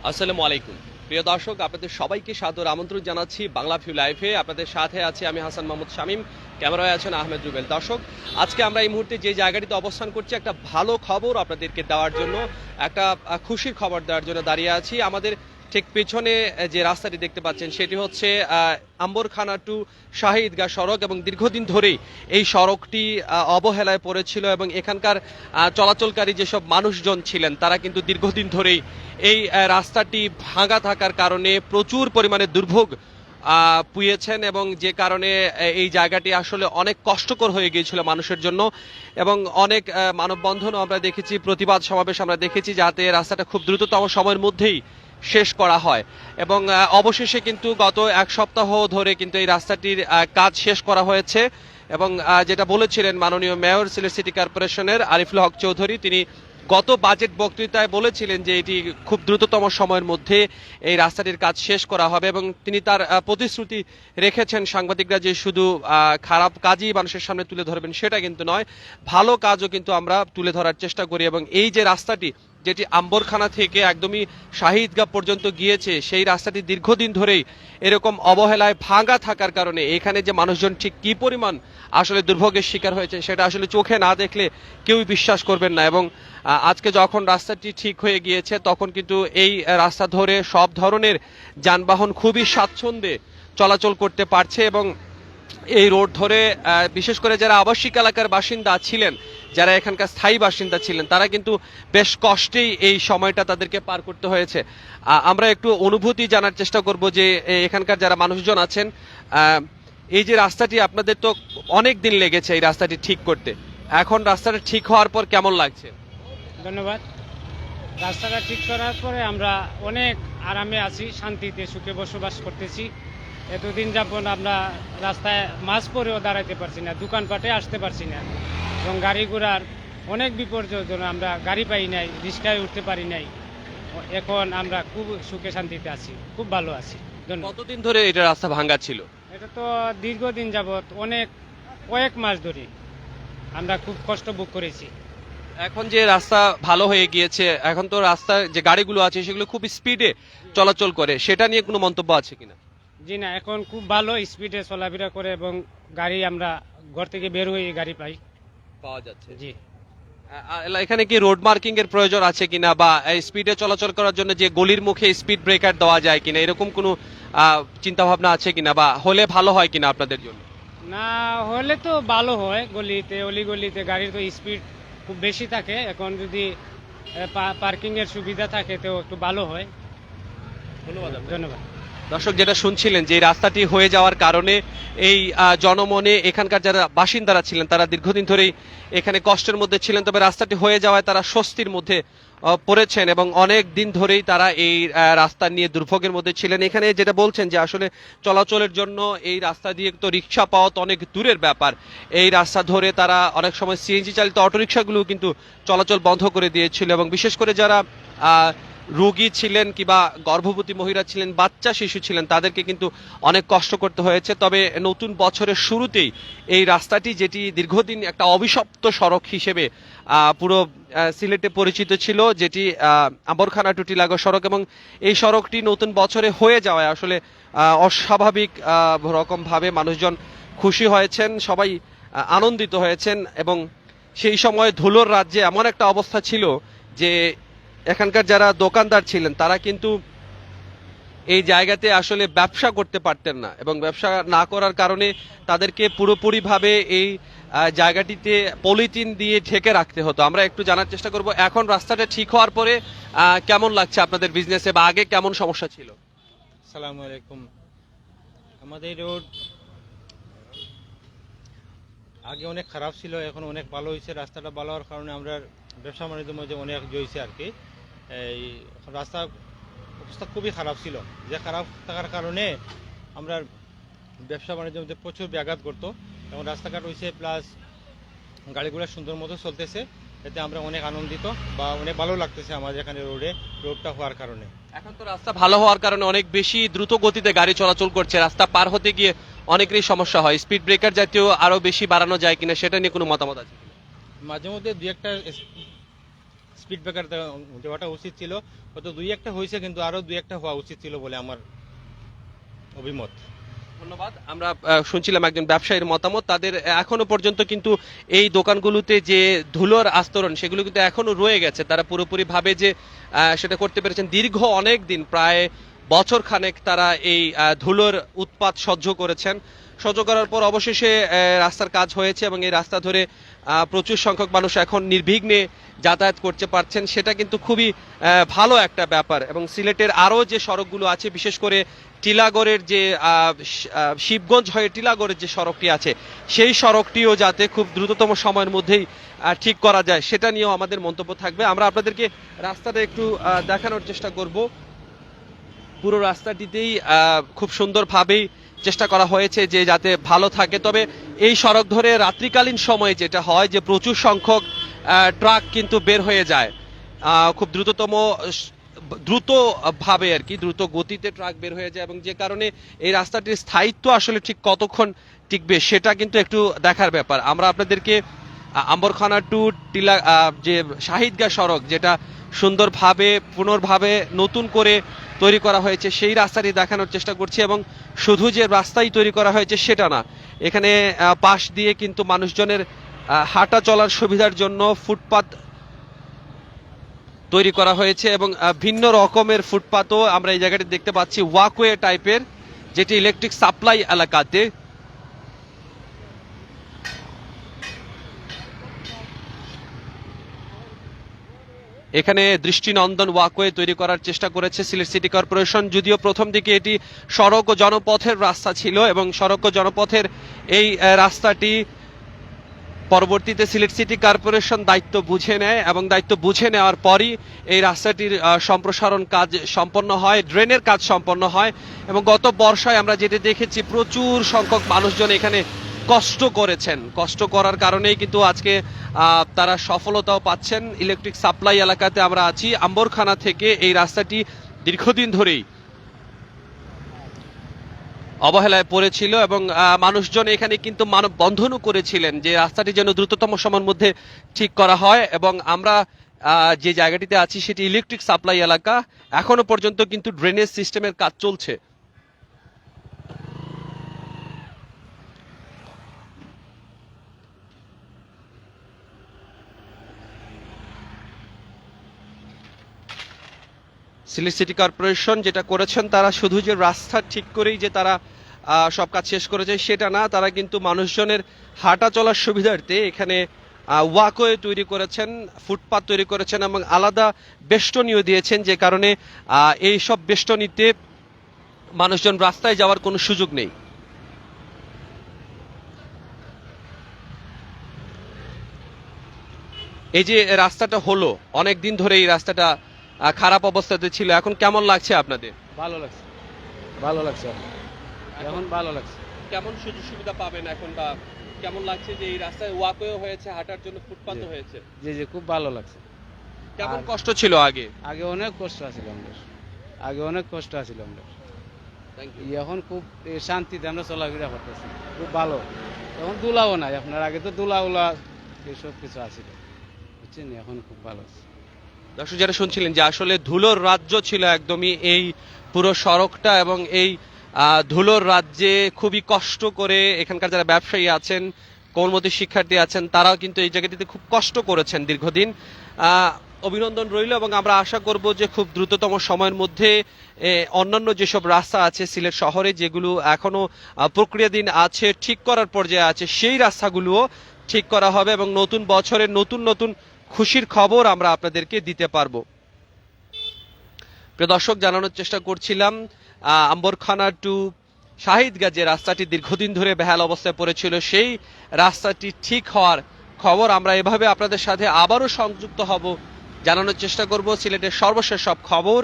আসসালামু আলাইকুম প্রিয় দর্শক, আপনাদের সবাইকে সাদর আমন্ত্রণ জানাচ্ছি বাংলা ভিউ লাইভে। আপনাদের সাথে আছি আমি হাসান মাহমুদ শামীম, ক্যামেরায় আছেন আহমেদ রুবেল। দর্শক, আজকে আমরা এই মুহূর্তে যে জায়গাটিতে অবস্থান করছি একটা ভালো খবর আপনাদেরকে দেওয়ার জন্য, একটা খুশির খবর দেওয়ার জন্য দাঁড়িয়ে আছি। আমাদের ঠিক পেছনে যে রাস্তাটি দেখতে পাচ্ছেন সেটি হচ্ছে আম্বরখানা টু শাহী ঈদগাহ সড়ক, এবং দীর্ঘদিন ধরেই এই সড়কটি অবহেলায় পড়েছিল এবং এখানকার চলাচলকারী যেসব মানুষজন ছিলেন তারা কিন্তু দীর্ঘদিন ধরেই এই রাস্তাটি ভাঙা থাকার কারণে প্রচুর পরিমাণে দুর্ভোগ পুয়েছেন, এবং যে কারণে এই জায়গাটি আসলে অনেক কষ্টকর হয়ে গিয়েছিল মানুষের জন্য। এবং অনেক মানববন্ধনও আমরা দেখেছি, প্রতিবাদ সমাবেশ আমরা দেখেছি, যাতে রাস্তাটা খুব দ্রুততম সময়ের মধ্যেই শেষ করা হয়। এবং অবশেষে কিন্তু গত এক সপ্তাহ ধরে কিন্তু এই রাস্তাটির কাজ শেষ করা হয়েছে। এবং যেটা বলেছিলেন মাননীয় মেয়র সিলেট সিটি কর্পোরেশনের আরিফুল হক চৌধুরী, তিনি গত বাজেট বক্তৃতায় বলেছিলেন যে এটি খুব দ্রুততম সময়ের মধ্যে এই রাস্তাটির কাজ শেষ করা হবে, এবং তিনি তার প্রতিশ্রুতি রেখেছেন সাংবাদিকরা যে শুধু খারাপ কাজই মানুষের সামনে তুলে ধরবেন সেটা কিন্তু নয়, ভালো কাজও কিন্তু আমরা তুলে ধরার চেষ্টা করি। এবং এই যে রাস্তাটি যেটি আম্বরখানা থেকে একদমই শাহী ঈদগাহ পর্যন্ত গিয়েছে, সেই রাস্তাটি দীর্ঘদিন ধরেই এরকম অবহেলায় ভাঙা থাকার কারণে এখানে যে মানুষজন ঠিক কি পরিমাণ আসলে দুর্ভোগের শিকার হয়েছে সেটা আসলে চোখে না দেখলে কেউই বিশ্বাস করবেন না। এবং আজকে যখন রাস্তাটি ঠিক হয়ে গিয়েছে তখন কিন্তু এই রাস্তা ধরে সব ধরনের যানবাহন খুবই স্বাচ্ছন্দ্যে চলাচল করতে পারছে। এবং এই রোড ধরে বিশেষ করে যারা আবাসিক এলাকার বাসিন্দা ছিলেন, যারা এখানকার স্থায়ী বাসিন্দা ছিলেন, তারা কিন্তু বেশ কষ্টেই এই সময়টা তাদেরকে পার করতে হয়েছে। আমরা একটু অনুভূতি জানার চেষ্টা করব যে এখানকার যারা মানুষজন আছেন, এই যে রাস্তাটি আপনাদের তো অনেক দিন লেগেছে এই রাস্তাটি ঠিক করতে, এখন রাস্তাটা ঠিক হওয়ার পর কেমন লাগছে? ধন্যবাদ। রাস্তাটা ঠিক করার পরে আমরা অনেক আরামে আছি, শান্তিতে সুখে বসবাস করতেছি। এতদিন যাবত আমরা রাস্তায় মাঝ পরেও দাঁড়াইতে পারছি না, দোকানপাটে আসতে পারছি না, এবং গাড়ি ঘোড়ার অনেক বিপর্যয়ের জন্য আমরা গাড়ি পাই নাই, রিক্সায় উঠতে পারি নাই। এখন আমরা খুব সুখে শান্তিতে আছি, খুব ভালো আছি। কতদিন ধরে এটা রাস্তা ভাঙা ছিল? এটা তো দীর্ঘদিন যাবত, কয়েক মাস ধরে আমরা খুব কষ্ট ভোগ করেছি। এখন যে রাস্তা ভালো হয়ে গিয়েছে, এখন তো রাস্তার যে গাড়িগুলো আছে সেগুলো খুব স্পিডে চলাচল করে, সেটা নিয়ে কোনো মন্তব্য আছে কিনা? জি না, এখন খুব ভালো স্পিডে চলাফেরা করে, এবং গাড়ি আমরা ঘর থেকে বের হয়ে গাড়ি পাওয়া যাচ্ছে। জি। এখানে কি রোড মার্কিং এর প্রয়োজন আছে কিনা, বা স্পিডে চলাচল করার জন্য যে গলির মুখে স্পিড ব্রেকার দেওয়া যায় কিনা, এরকম কোনো চিন্তা ভাবনা আছে কিনা, বা হলে ভালো হয় কিনা আপনাদের জন্য? না হলে তো ভালো হয়, অলিগলিতে গাড়ির তো স্পিড খুব বেশি থাকে, এখন যদি পার্কিং এর সুবিধা থাকে তো একটু ভালো হয়। ধন্যবাদ। দর্শক, যেটা শুনছিলেন যে রাস্তাটি হয়ে যাওয়ার কারণে এই জনমনে এখানকার যারা বাসিন্দারা ছিলেন তারা দীর্ঘদিন ধরেই এখানে কষ্টের মধ্যে ছিলেন, তবে রাস্তাটি হয়ে যাওয়ায় তারা স্বস্তির মধ্যে পড়েছেন, এবং অনেক দিন ধরেই তারা এই রাস্তা নিয়ে দুর্ভোগের মধ্যে ছিলেন। এখানে যেটা বলছেন যে আসলে চলাচলের জন্য এই রাস্তা দিয়ে তো রিক্সা পাওয়া তো অনেক দূরের ব্যাপার, এই রাস্তা ধরে তারা অনেক সময় সিএনজি চালিত অটোরিক্সাগুলো কিন্তু চলাচল বন্ধ করে দিয়েছিল। এবং বিশেষ করে যারা রোগী ছিলেন কিংবা গর্ভবতী মহিলা ছিলেন, বাচ্চা শিশু ছিলেন, তাদেরকে কিন্তু অনেক কষ্ট করতে হয়েছে। তবে নতুন বছরের শুরুতেই এই রাস্তাটি, যেটি দীর্ঘদিন একটা অভিশপ্ত সড়ক হিসেবে পুরো সিলেটে পরিচিত ছিল, যেটি আম্বরখানা টু টিলাগড় সড়ক, এবং এই সড়কটি নতুন বছরে হয়ে যাওয়ায় আসলে অস্বাভাবিক রকমভাবে মানুষজন খুশি হয়েছেন, সবাই আনন্দিত হয়েছেন। এবং সেই সময় ধুলোর রাজ্যে এমন একটা অবস্থা ছিল যে এখানকার যারা দোকানদার ছিলেন তারা কিন্তু এই জায়গাতে আসলে ব্যবসা করতে পারতেন না, এবং ব্যবসা না করার কারণে তাদেরকে পুরোপুরিভাবে এই জায়গাটিতে পলিথিন দিয়ে ঢেকে রাখতে হতো। আমরা একটু জানার চেষ্টা করব এখন রাস্তাটা ঠিক হওয়ার পরে কেমন লাগছে আপনাদের বিজনেসে, বা আগে কেমন সমস্যা ছিল? আসসালামু আলাইকুম। আমাদের রোড আগে অনেক খারাপ ছিল, এখন অনেক ভালো হয়েছে। রাস্তাটা ভালো হওয়ার কারণে আমরা ব্যবসা বাণিজ্যের মধ্যে অনেক জয়েছে আর কি। এই রাস্তা অবস্থা খুবই খারাপ ছিল, যে খারাপ থাকার কারণে আমরা ব্যবসা বাণিজ্যের মধ্যে প্রচুর ব্যাঘাত করতো। এবং রাস্তাঘাট হয়েছে, প্লাস গাড়িগুলো সুন্দর মতো চলতেছে, এতে আমরা অনেক আনন্দিত বা অনেক ভালো লাগতেছে আমাদের এখানে রোডটা হওয়ার কারণে। এখন তো রাস্তা ভালো হওয়ার কারণে অনেক বেশি দ্রুত গতিতে গাড়ি চলাচল করছে, রাস্তা পার হতে গিয়ে অনেকেরই সমস্যা হয়। স্পিড ব্রেকার জাতীয় আরো বেশি বাড়ানো যায় কিনা সেটা নিয়ে কোনো মতামত আছে? মাঝে মধ্যে দুই একটা স্পিড ব্রেকার দেওয়াটা উচিত ছিল। হয়তো 2-1টা হয়েছে, কিন্তু আরো 2-1টা হওয়া উচিত ছিল বলে আমার অভিমত। ধন্যবাদ। আমরা শুনছিলাম একজন ব্যবসায়ীর মতামত। তাদের এখনো পর্যন্ত কিন্তু এই দোকানগুলোতে যে ধুলোর আস্তরণ সেগুলো কিন্তু এখনো রয়ে গেছে। তারা পুরোপুরি ভাবে যে সেটা করতে পেরেছেন। দীর্ঘ অনেক দিন, প্রায় বছর খানেক তারা এই ধুলোর উৎপাত সহ্য করেছেন। সহ্য করার পর অবশেষে রাস্তার কাজ হয়েছে এবং এই রাস্তা ধরে প্রচুর সংখ্যক মানুষ এখন নির্বিঘ্নে যাতায়াত করতে পারছেন। সেটা কিন্তু খুবই ভালো একটা ব্যাপার। এবং সিলেটের আরও যে সড়কগুলো আছে, বিশেষ করে টিলাগড়ের যে শিবগঞ্জ হয়ে টিলাগড়ের যে সড়কটি আছে, সেই সড়কটিও যাতে খুব দ্রুততম সময়ের মধ্যেই ঠিক করা যায়, সেটা নিয়েও আমাদের মন্তব্য থাকবে। আমরা আপনাদেরকে রাস্তাটা একটু দেখানোর চেষ্টা করব। পুরো রাস্তাটিতেই খুব সুন্দরভাবেই চেষ্টা করা হয়েছে যে যাতে ভালো থাকে। তবে এই সড়ক ধরে রাত্রিকালীন সময়ে যেটা হয় যে প্রচুর সংখ্যক ট্রাক কিন্তু বের হয়ে যায়, খুব দ্রুতভাবে আর কি, দ্রুত গতিতে ট্রাক বের হয়ে যায়, এবং যে কারণে এই রাস্তাটির স্থায়িত্ব আসলে ঠিক কতক্ষণ টিকবে সেটা কিন্তু একটু দেখার ব্যাপার। আমরা আপনাদেরকে আম্বরখানা টু টিলা যে শাহিদগাঁ সড়ক, যেটা সুন্দরভাবে পুনর্ভাবে নতুন করে তৈরি করা হয়েছে, সেই রাস্তাটি দেখানোর চেষ্টা করছি। এবং শুধু যে রাস্তাই তৈরি করা হয়েছে সেটা না, এখানে পাশ দিয়ে কিন্তু মানুষজনের হাঁটা চলার সুবিধার জন্য ফুটপাত তৈরি করা হয়েছে, এবং ভিন্ন রকমের ফুটপাতও আমরা এই জায়গাটি দেখতে পাচ্ছি, ওয়াকওয়ে টাইপের, যেটি ইলেকট্রিক সাপ্লাই এলাকাতে। এখানে দৃষ্টিনন্দন ওয়াকওয়ে তৈরি করার চেষ্টা করেছে সিলেট সিটি কর্পোরেশন। যদিও প্রথম দিকে এটি সড়ক ও জনপথের রাস্তা ছিল, এবং সড়ক ও জনপথের এই রাস্তাটি পরবর্তীতে সিলেট সিটি কর্পোরেশন দায়িত্ব বুঝে নেয়, এবং দায়িত্ব বুঝে নেওয়ার পরই এই রাস্তাটির সম্প্রসারণ কাজ সম্পন্ন হয়, ড্রেনের কাজ সম্পন্ন হয়। এবং গত বর্ষায় আমরা যেটা দেখেছি, প্রচুর সংখ্যক মানুষজন এখানে কষ্ট করেছেন। কষ্ট করার কারণেই কিন্তু আজকে তারা সফলতাও পাচ্ছেন। ইলেকট্রিক সাপ্লাই এলাকাতে আমরা আছি। আম্বরখানা থেকে এই রাস্তাটি দীর্ঘদিন ধরেই অবহেলায় পড়েছিল, এবং মানুষজন এখানে কিন্তু মানববন্ধনও করেছিলেন যে রাস্তাটি যেন দ্রুততম সময়ের মধ্যে ঠিক করা হয়। এবং আমরা যে জায়গাটিতে আছি সেটি ইলেকট্রিক সাপ্লাই এলাকা। এখনো পর্যন্ত কিন্তু ড্রেনেজ সিস্টেমের কাজ চলছে। সিলেট সিটি কর্পোরেশন যেটা করেছেন, তারা শুধু যে রাস্তা ঠিক করেই যে তারা সব কাজ শেষ করেছে সেটা না, তারা কিন্তু মানুষজনের হাঁটা চলার সুবিধার্থে এখানে ওয়াকওয়ে তৈরি করেছেন, ফুটপাত তৈরি করেছেন, এবং আলাদা বেষ্টনীও দিয়েছেন, যে কারণে এই সব বেষ্টনীতে মানুষজন রাস্তায় যাওয়ার কোনো সুযোগ নেই। এই যে রাস্তাটা হলো, অনেক দিন ধরে এই রাস্তাটা খারাপ অবস্থাতে ছিল, এখন কেমন লাগছে আপনাদের? ভালো লাগছে, ভালো লাগছে, এখন ভালো লাগছে। কেমন সুযোগ সুবিধা পাবেন এখন, বা কেমন লাগছে যে এই রাস্তায় ওয়াকওয়ে হয়েছে, হাঁটার জন্য ফুটপাত হয়েছে? জি জি, খুব ভালো লাগছে। কেমন কষ্ট ছিল আগে? আগে অনেক কষ্ট আছিল আমাদের, আগে অনেক কষ্ট আছিল আমাদের। এখন খুব শান্তিতে আমরা চলাফেরা করতেছি, খুব ভালো। এখন দুলাও নাই আপনার, আগে তো দুলা উলা এসব কিছু আছিল, বুঝছেন? এখন খুব ভালো আছে। দর্শক যারা শুনছিলেন যে আসলে ধুলোর রাজ্য ছিল একদমই এই পুরো সড়কটা, এবং এই ধুলোর রাজ্যে খুবই কষ্ট করে এখানকার যারা ব্যবসায়ী আছেন, কর্মরত শিক্ষার্থী আছেন, তারাও কিন্তু এই জায়গাটিতে খুব কষ্ট করেছেন দীর্ঘদিন। অভিনন্দন রইল, এবং আমরা আশা করব যে খুব দ্রুততম সময়ের মধ্যে অন্যান্য যেসব রাস্তা আছে সিলেট শহরে, যেগুলো এখনো প্রক্রিয়াধীন আছে, ঠিক করার পর্যায়ে আছে, সেই রাস্তাগুলোও ঠিক করা হবে, এবং নতুন বছরের নতুন নতুন খুশির খবর আমরা আপনাদেরকে দিতে পারবো। প্রিয় দর্শক, জানানোর চেষ্টা করছিলাম আম্বরখানা টু শাহিদগাঁ যে রাস্তাটি দীর্ঘদিন ধরে বেহাল অবস্থায় পড়েছিল, সেই রাস্তাটি ঠিক হওয়ার খবর আমরা এভাবে আপনাদের সাথে আবারও সংযুক্ত হব, জানানোর চেষ্টা করব সিলেটের সর্বশেষ সব খবর।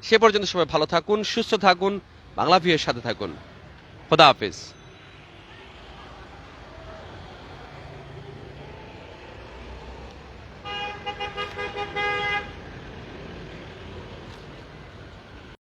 সে পর্যন্ত সবাই ভালো থাকুন, সুস্থ থাকুন, বাংলা ভিউয়ের সাথে থাকুন। খোদা হাফেজ।